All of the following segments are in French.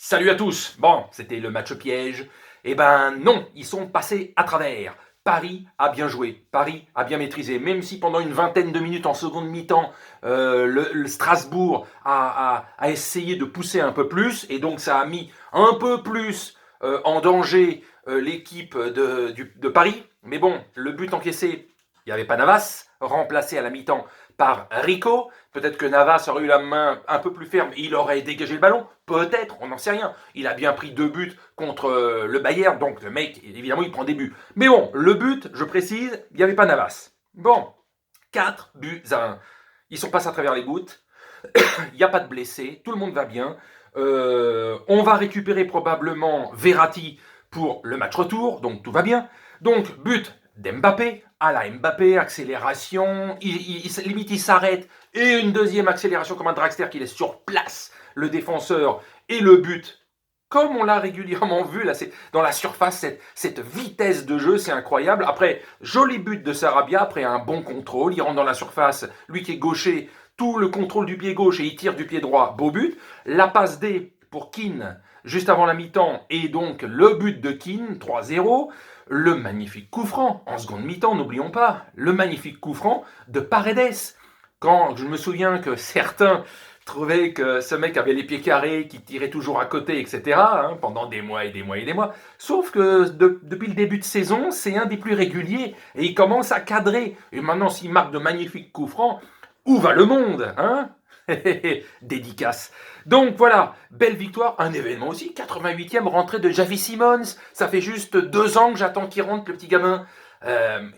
Salut à tous. Bon, c'était le match piège. Eh ben non, ils sont passés à travers. Paris a bien joué, Paris a bien maîtrisé, même si pendant une vingtaine de minutes en seconde mi-temps, le Strasbourg a essayé de pousser un peu plus, et donc ça a mis un peu plus en danger l'équipe de Paris. Mais bon, le but encaissé, il n'y avait pas Navas, remplacé à la mi-temps par Rico. Peut-être que Navas aurait eu la main un peu plus ferme, il aurait dégagé le ballon. Peut-être, on n'en sait rien. Il a bien pris 2 buts contre le Bayern, donc le mec, évidemment, il prend des buts. Mais bon, le but, je précise, il n'y avait pas Navas. Bon, 4 buts à 1. Ils sont passés à travers les gouttes. Il n'y a pas de blessés, tout le monde va bien. On va récupérer probablement Verratti pour le match retour, donc tout va bien. Donc, but d'Mbappé, à la Mbappé, accélération, limite il s'arrête, et une deuxième accélération comme un dragster qui laisse sur place le défenseur, et le but, comme on l'a régulièrement vu là, c'est dans la surface, cette vitesse de jeu, c'est incroyable. Après, joli but de Sarabia, après un bon contrôle, il rentre dans la surface, lui qui est gaucher, tout le contrôle du pied gauche et il tire du pied droit, beau but. La passe D pour Keane juste avant la mi-temps et donc le but de Keane, 3-0. Le magnifique coup franc en seconde mi-temps, n'oublions pas, le magnifique coup franc de Paredes. Quand je me souviens que certains trouvaient que ce mec avait les pieds carrés, qu'il tirait toujours à côté, etc., hein, pendant des mois et des mois et des mois. Sauf que depuis le début de saison, c'est un des plus réguliers et il commence à cadrer. Et maintenant, s'il marque de magnifiques coups francs, où va le monde, hein? Dédicace. Donc voilà, belle victoire, un événement aussi, 88e rentrée de Javi Simons. Ça fait juste 2 ans que j'attends qu'il rentre, le petit gamin.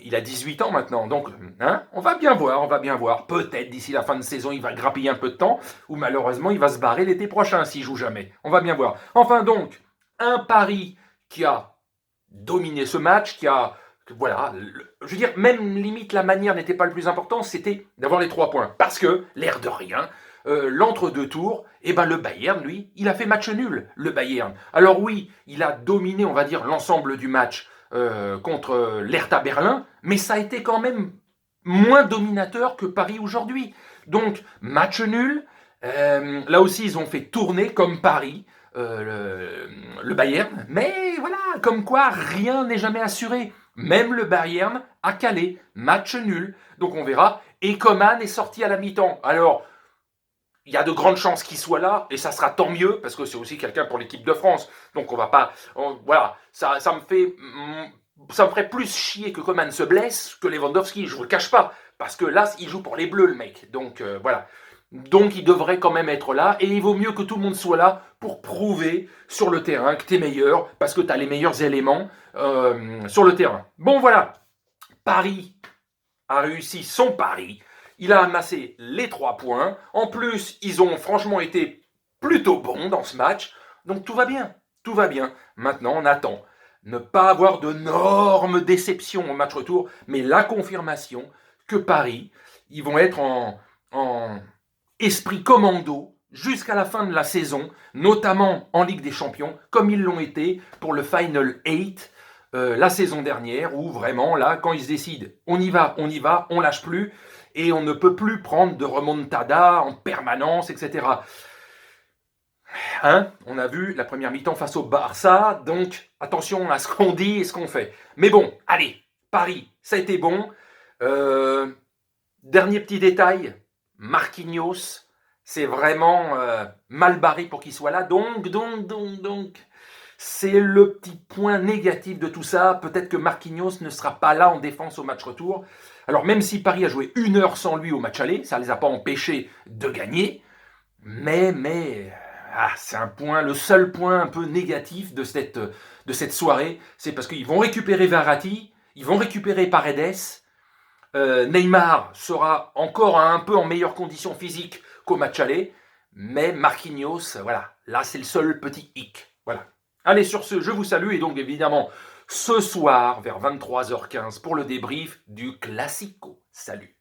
Il a 18 ans maintenant, donc hein, on va bien voir, on va bien voir. Peut-être d'ici la fin de saison, il va grappiller un peu de temps, ou malheureusement, il va se barrer l'été prochain s'il joue jamais. On va bien voir. Enfin donc, un Paris qui a dominé ce match, qui a voilà, je veux dire, même limite la manière n'était pas le plus important, c'était d'avoir les 3 points. Parce que, l'air de rien, l'entre-deux tours, et ben le Bayern, lui, il a fait match nul, le Bayern. Alors oui, il a dominé, on va dire, l'ensemble du match contre l'Hertha Berlin, mais ça a été quand même moins dominateur que Paris aujourd'hui. Donc, match nul. Là aussi, ils ont fait tourner comme Paris. Le Bayern, mais voilà, comme quoi rien n'est jamais assuré. Même le Bayern a calé, match nul. Donc on verra. Et Coman est sorti à la mi-temps. Alors, il y a de grandes chances qu'il soit là, et ça sera tant mieux, parce que c'est aussi quelqu'un pour l'équipe de France. Donc on va pas... voilà, ça me ferait plus chier que Coman se blesse que Lewandowski, je vous le cache pas. Parce que là, il joue pour les Bleus, le mec. Donc voilà. Donc il devrait quand même être là, et il vaut mieux que tout le monde soit là pour prouver sur le terrain que tu es meilleur, parce que tu as les meilleurs éléments sur le terrain. Bon voilà, Paris a réussi son pari, il a amassé les 3 points, en plus ils ont franchement été plutôt bons dans ce match, donc tout va bien, tout va bien. Maintenant on attend, ne pas avoir de d'énormes déceptions au match retour, mais la confirmation que Paris, ils vont être en esprit commando jusqu'à la fin de la saison, notamment en Ligue des Champions, comme ils l'ont été pour le Final 8 la saison dernière, où vraiment, là, quand ils se décident, on y va, on lâche plus, et on ne peut plus prendre de remontada en permanence, etc. Hein, on a vu la première mi-temps face au Barça, donc attention à ce qu'on dit et ce qu'on fait. Mais bon, allez, Paris, ça a été bon. Dernier petit détail, Marquinhos, c'est vraiment mal barré pour qu'il soit là. Donc, c'est le petit point négatif de tout ça. Peut-être que Marquinhos ne sera pas là en défense au match retour. Alors même si Paris a joué 1 heure sans lui au match aller, ça ne les a pas empêchés de gagner. Mais c'est un point, le seul point un peu négatif de cette soirée, c'est parce qu'ils vont récupérer Verratti, ils vont récupérer Paredes. Neymar sera encore un peu en meilleure condition physique qu'au match aller, mais Marquinhos, voilà, là c'est le seul petit hic. Voilà. Allez, sur ce, je vous salue, et donc évidemment, ce soir, vers 23h15, pour le débrief du Classico. Salut.